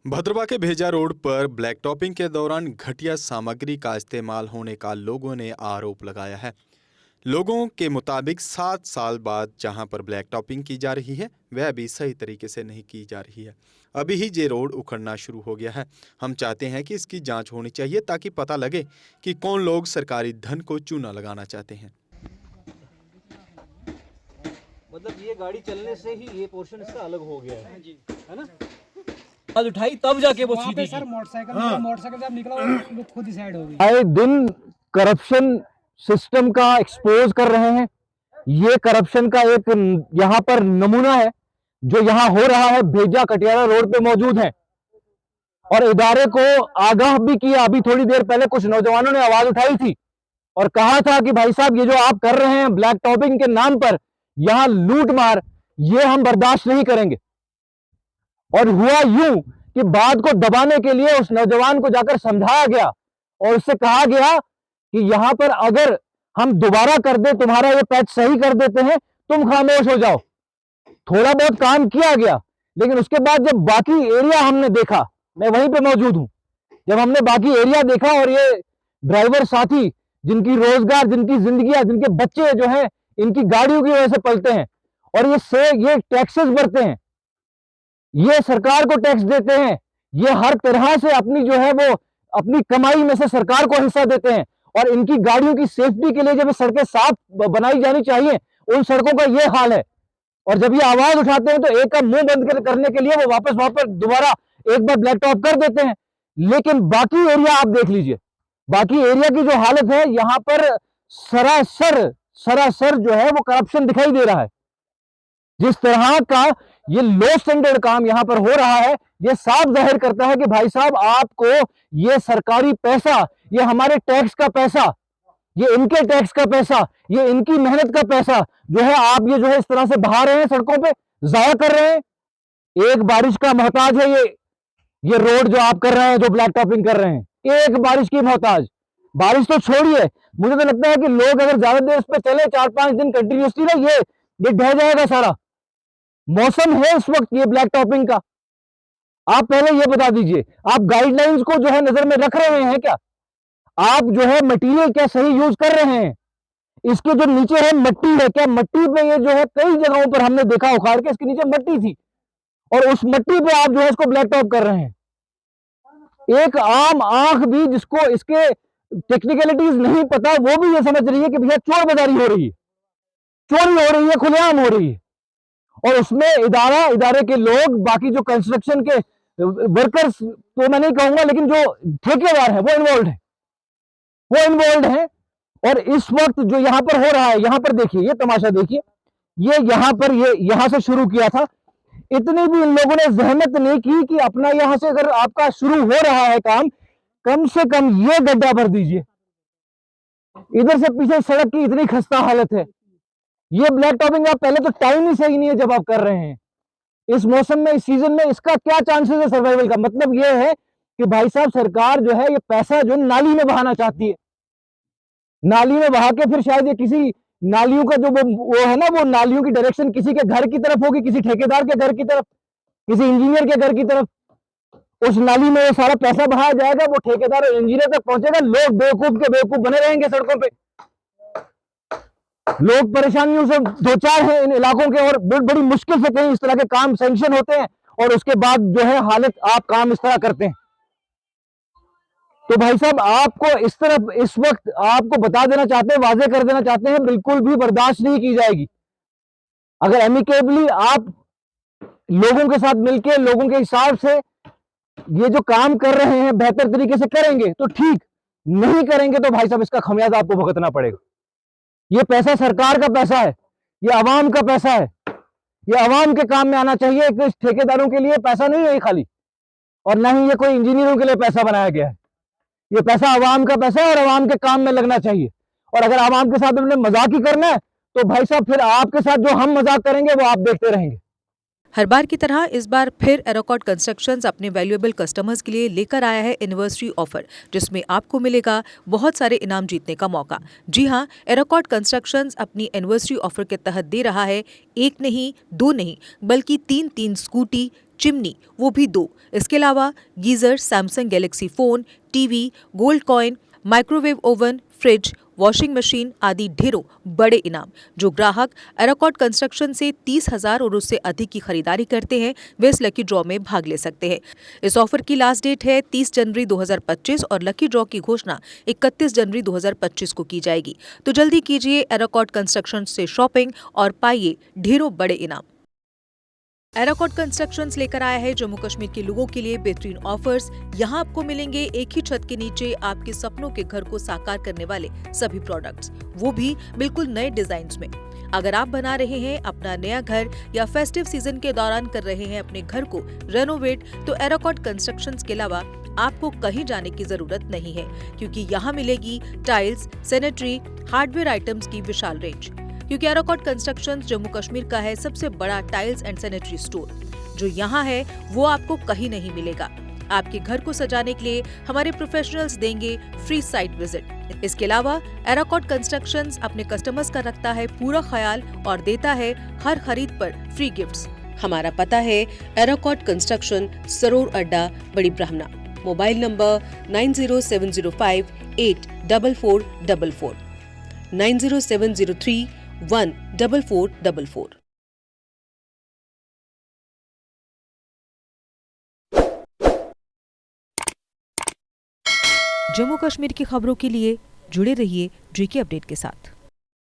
भद्रवा के भेजा रोड पर ब्लैक टॉपिंग के दौरान घटिया सामग्री का इस्तेमाल होने का लोगों ने आरोप लगाया है। लोगों के मुताबिक 7 साल बाद जहां पर ब्लैक टॉपिंग की जा रही है वह भी सही तरीके से नहीं की जा रही है। अभी ही ये रोड उखड़ना शुरू हो गया है। हम चाहते हैं कि इसकी जांच होनी चाहिए ताकि पता लगे कि कौन लोग सरकारी धन को चूना लगाना चाहते हैं। मतलब ये गाड़ी चलने से ही ये पोर्शन इसका अलग हो गया है ना? आज उठाई तब जाके वो सीधी सर मोटरसाइकिल से निकला वो खुद ही साइड हो गई। आए दिन करप्शन सिस्टम का एक्सपोज कर रहे हैं। ये करप्शन का एक यहाँ पर नमूना है जो यहाँ हो रहा है। भेजा कटियारा रोड पे मौजूद है और इदारे को आगाह भी किया। अभी थोड़ी देर पहले कुछ नौजवानों ने आवाज उठाई थी और कहा था कि भाई साहब ये जो आप कर रहे हैं ब्लैक टॉपिंग के नाम पर यहाँ लूट मार, ये हम बर्दाश्त नहीं करेंगे। और हुआ यूं कि बात को दबाने के लिए उस नौजवान को जाकर समझाया गया और उससे कहा गया कि यहां पर अगर हम दोबारा कर दे, तुम्हारा ये पैच सही कर देते हैं, तुम खामोश हो जाओ। थोड़ा बहुत काम किया गया, लेकिन उसके बाद जब बाकी एरिया हमने देखा, मैं वहीं पे मौजूद हूं, जब हमने बाकी एरिया देखा और ये ड्राइवर साथी जिनकी रोजगार, जिनकी जिंदगियां, जिनके बच्चे जो हैं इनकी गाड़ियों की वजह से पलते हैं और ये टैक्सेस भरते हैं, ये सरकार को टैक्स देते हैं, ये हर तरह से अपनी जो है वो अपनी कमाई में से सरकार को हिस्सा देते हैं। और इनकी गाड़ियों की सेफ्टी के लिए जब सड़कें साफ बनाई जानी चाहिए, उन सड़कों का ये हाल है। और जब ये आवाज उठाते हैं तो एक का मुंह बंद करने के लिए वो वापस वहां पर दोबारा एक बार ब्लैक टॉप कर देते हैं। लेकिन बाकी एरिया आप देख लीजिए, बाकी एरिया की जो हालत है, यहां पर सरासर जो है वो करप्शन दिखाई दे रहा है। जिस तरह का ये लो स्टैंडर्ड काम यहां पर हो रहा है, ये साफ जाहिर करता है कि भाई साहब आपको ये सरकारी पैसा, ये हमारे टैक्स का पैसा, ये इनके टैक्स का पैसा, ये इनकी मेहनत का पैसा जो है आप ये जो है इस तरह से बहा रहे हैं, सड़कों पे जाया कर रहे हैं। एक बारिश का मोहताज है ये रोड जो आप कर रहे हैं, जो ब्लैक टॉपिंग कर रहे हैं, एक बारिश की मोहताज। बारिश तो छोड़िए, मुझे तो लगता है कि लोग अगर ज्यादा देर इस पे चले, 4-5 दिन कंटिन्यूसली ना, ये ढह जाएगा सारा। मौसम है इस वक्त ये ब्लैक टॉपिंग का। आप पहले ये बता दीजिए, आप गाइडलाइंस को जो है नजर में रख रहे हैं क्या? आप जो है मटेरियल क्या सही यूज कर रहे हैं? इसके जो नीचे है मट्टी है, क्या मट्टी पे ये जो है कई जगहों पर हमने देखा उखाड़ के, इसके नीचे मट्टी थी और उस मट्टी पे आप जो है इसको ब्लैक टॉप कर रहे हैं। एक आम आंख भी जिसको इसके टेक्निकलिटीज नहीं पता, वो भी ये समझ रही है कि भैया चोर बाजारी हो रही है, चोरी हो रही है, खुलेआम हो रही है। और उसमें इदारे के लोग, बाकी जो कंस्ट्रक्शन के वर्कर्स तो मैं नहीं कहूंगा, लेकिन जो ठेकेदार है वो इन्वॉल्व है। और इस वक्त जो यहां पर हो रहा है, यहां पर देखिए, ये तमाशा देखिए, ये यहां पर ये यहां से शुरू किया था, इतनी भी इन लोगों ने जहमत नहीं की कि अपना यहां से अगर आपका शुरू हो रहा है काम, कम से कम ये गड्ढा भर दीजिए। इधर से पीछे सड़क की इतनी खस्ता हालत है। ये ब्लैक टॉपिंग आप पहले तो टाइम ही सही नहीं है जब आप कर रहे हैं इस मौसम में, इस सीजन में, इसका क्या चांसेस है सर्वाइवल का? मतलब ये है कि भाई साहब सरकार जो है ये पैसा जो नाली में बहाना चाहती है, नाली में बहा के फिर शायद ये किसी नालियों का जो वो है ना, वो नालियों की डायरेक्शन किसी के घर की तरफ होगी, किसी ठेकेदार के घर की तरफ, किसी इंजीनियर के घर की तरफ। उस नाली में वो सारा पैसा बहाया जाएगा, वो ठेकेदार और इंजीनियर तक पहुंचेगा, लोग बेवकूफ के बेवकूफ बने रहेंगे सड़कों पे, लोग परेशानियों से दो चार हैं इन इलाकों के, और बड़ी मुश्किल से कहीं इस तरह के काम सैंक्शन होते हैं और उसके बाद जो है हालत, आप काम इस तरह करते हैं। तो भाई साहब आपको इस तरफ इस वक्त आपको बता देना चाहते हैं, वाजे कर देना चाहते हैं, बिल्कुल भी बर्दाश्त नहीं की जाएगी। अगर एमिकेबली आप लोगों के साथ मिलकर, लोगों के हिसाब से ये जो काम कर रहे हैं बेहतर तरीके से करेंगे तो ठीक, नहीं करेंगे तो भाई साहब इसका खमियाजा आपको भुगतना पड़ेगा। ये पैसा सरकार का पैसा है, ये आवाम का पैसा है, ये आवाम के काम में आना चाहिए। कुछ ठेकेदारों के लिए पैसा नहीं है ये खाली, और ना ही ये कोई इंजीनियरों के लिए पैसा बनाया गया है। ये पैसा आवाम का पैसा है और आवाम के काम में लगना चाहिए। और अगर आवाम के साथ हमने मजाक ही करना है तो भाई साहब फिर आपके साथ जो हम मजाक करेंगे वो आप देखते रहेंगे। हर बार की तरह इस बार फिर एरोकॉट कंस्ट्रक्शंस अपने वैल्यूएबल कस्टमर्स के लिए लेकर आया है एनिवर्सरी ऑफर, जिसमें आपको मिलेगा बहुत सारे इनाम जीतने का मौका। जी हां, एरोकॉट कंस्ट्रक्शंस अपनी एनिवर्सरी ऑफर के तहत दे रहा है एक नहीं, दो नहीं, बल्कि तीन स्कूटी, चिमनी, वो भी 2। इसके अलावा geyser, Samsung Galaxy phone, TV, gold coin, microwave oven, fridge, washing machine आदि ढेरों बड़े इनाम। जो ग्राहक एरोकॉट कंस्ट्रक्शन से 30,000 और उससे अधिक की खरीदारी करते हैं, वे इस लकी ड्रॉ में भाग ले सकते हैं। इस ऑफर की लास्ट डेट है 30 जनवरी 2025 और लकी ड्रॉ की घोषणा 31 जनवरी 2025 को की जाएगी। तो जल्दी कीजिए एरोकॉट कंस्ट्रक्शन से शॉपिंग और पाइए ढेरों बड़े इनाम। एरोकॉट कंस्ट्रक्शंस लेकर आया है जम्मू कश्मीर के लोगों के लिए बेहतरीन ऑफर्स। यहाँ आपको मिलेंगे एक ही छत के नीचे आपके सपनों के घर को साकार करने वाले सभी प्रोडक्ट्स, वो भी बिल्कुल नए डिजाइन्स में। अगर आप बना रहे हैं अपना नया घर या फेस्टिव सीजन के दौरान कर रहे हैं अपने घर को रेनोवेट, तो एरोकॉट कंस्ट्रक्शंस के अलावा आपको कहीं जाने की जरूरत नहीं है, क्योंकि यहाँ मिलेगी टाइल्स, सैनिटरी, हार्डवेयर आइटम्स की विशाल रेंज। क्योंकि एरोकॉट कंस्ट्रक्शंस जम्मू कश्मीर का है सबसे बड़ा टाइल्स एंड सैनिटरी स्टोर। जो यहाँ है वो आपको कहीं नहीं मिलेगा। आपके घर को सजाने के लिए हमारे प्रोफेशनल्स देंगे फ्री साइट विजिट। इसके अलावा एरोकॉट कंस्ट्रक्शंस अपने कस्टमर्स का रखता है पूरा ख्याल और देता है हर खरीद पर फ्री गिफ्ट्स। हमारा पता है एरोकॉट कंस्ट्रक्शन, सरोर अड्डा, बड़ी ब्राह्मणा। Mobile number 9070584444, 9070314444। जम्मू कश्मीर की खबरों के लिए जुड़े रहिए JK अपडेट के साथ।